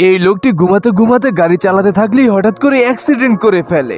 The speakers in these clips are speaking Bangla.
এই লোকটি ঘুমাতে ঘুমাতে গাড়ি চালাতে থাকলেই হঠাৎ করে অ্যাক্সিডেন্ট করে ফেলে,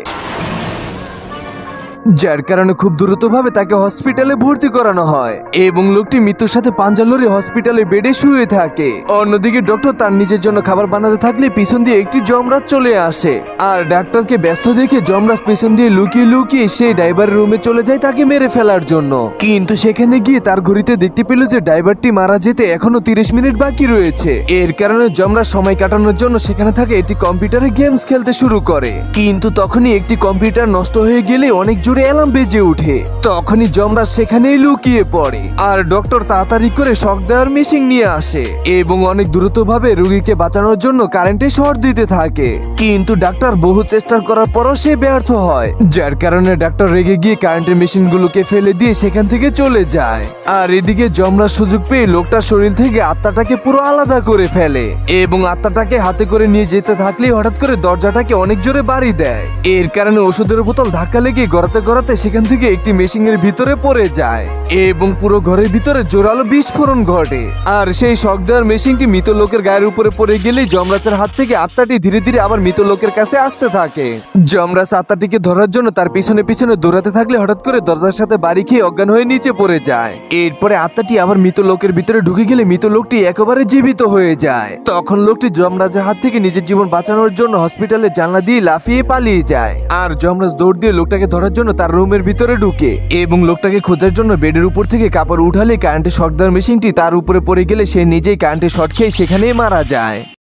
যার কারণে খুব দ্রুতভাবে তাকে হসপিটালে ভর্তি করানো হয় এবং লোকটি মৃত্যুর সাথে পাঞ্জা লড়ে হসপিটালে বেডে শুয়ে থাকে। অন্যদিকে ডক্টর তার নিজের জন্য খাবার বানাতে থাকলে পিছন দিয়ে একটি যমরাজ চলে আসে, আর ডাক্তারকে ব্যস্ত দেখে যমরাজ পিছন দিয়ে লুকিয়ে লুকিয়ে সেই ড্রাইভারের রুমে চলে যায় তাকে মেরে ফেলার জন্য। কিন্তু সেখানে গিয়ে তার ঘড়িতে দেখতে পেল যে ড্রাইভারটি মারা যেতে এখনো 30 মিনিট বাকি রয়েছে। এর কারণে যমরাজ সময় কাটানোর জন্য সেখানে থাকে একটি কম্পিউটারে গেমস খেলতে শুরু করে, কিন্তু তখনই একটি কম্পিউটার নষ্ট হয়ে গেলে অনেক জোরে অ্যালার্ম বেজে ওঠে। তখনই যমরাজ সেখানেই লুকিয়ে পড়ে, আর ডক্টর তাড়াতাড়ি করে শক দেওয়ার মেশিন নিয়ে আসে এবং অনেক দ্রুতভাবে রোগীকে বাঁচানোর জন্য কারেন্টে শর্ট দিতে থাকে। কিন্তু ডাক্তার বহু চেষ্টা করার পরও সে ব্যর্থ হয়, যার কারণে ডাক্তার রেগে গিয়ে কারেন্টের মেশিনগুলোকে ফেলে দিয়ে সেখান থেকে চলে যায়। আর এদিকে যমরাজ সুযোগ পেয়ে লোকটার শরীর থেকে আত্মাটাকে পুরো আলাদা করে ফেলে এবং আত্মাটাকে হাতে করে নিয়ে যেতে থাকলেই হঠাৎ করে দরজাটাকে অনেক জোরে বাড়ি দেয়। এর কারণে ওষুধের বোতল ধাক্কা লেগে গড়াতে গড়াতে সেখান থেকে একটি মেশিনের ভিতরে পড়ে যায় এবং পুরো ঘরের ভিতরে জোরালো বিস্ফোরণ ঘটে। আর সেই শক দেওয়ার মেশিনটি মৃত লোকের গায়ের উপরে পড়ে গেলেই যমরাজের হাত থেকে আত্মাটি ধীরে ধীরে আবার মৃত লোকের কাছে আসতে থাকে। যমরাজ আত্মাটিকে ধরার জন্য তার পিছনে পিছনে দৌড়াতে থাকলে হঠাৎ করে দরজার সাথে বাড়ি খেয়ে অজ্ঞান হয়ে নিচে পড়ে যায়। এরপরে আত্মাটি আবার মৃত লোকের ভিতরে ঢুকে গেলে মৃত লোকটি একেবারে জীবিত হয়ে যায়। তখন লোকটি যমরাজের হাত থেকে নিজের জীবন বাঁচানোর জন্য হসপিটালের জানলা দিয়ে লাফিয়ে পালিয়ে যায়। আর যমরাজ দৌড় দিয়ে লোকটাকে ধরার জন্য তার রুমের ভিতরে ঢুকে এবং লোকটাকে খোঁজার জন্য বেডের উপর থেকে কাপড় উঠালে কারেন্টের শক দেওয়ার মেশিনটি তার উপরে পড়ে গেলে সে নিজেই কারেন্টের শক খেয়ে সেখানেই মারা যায়।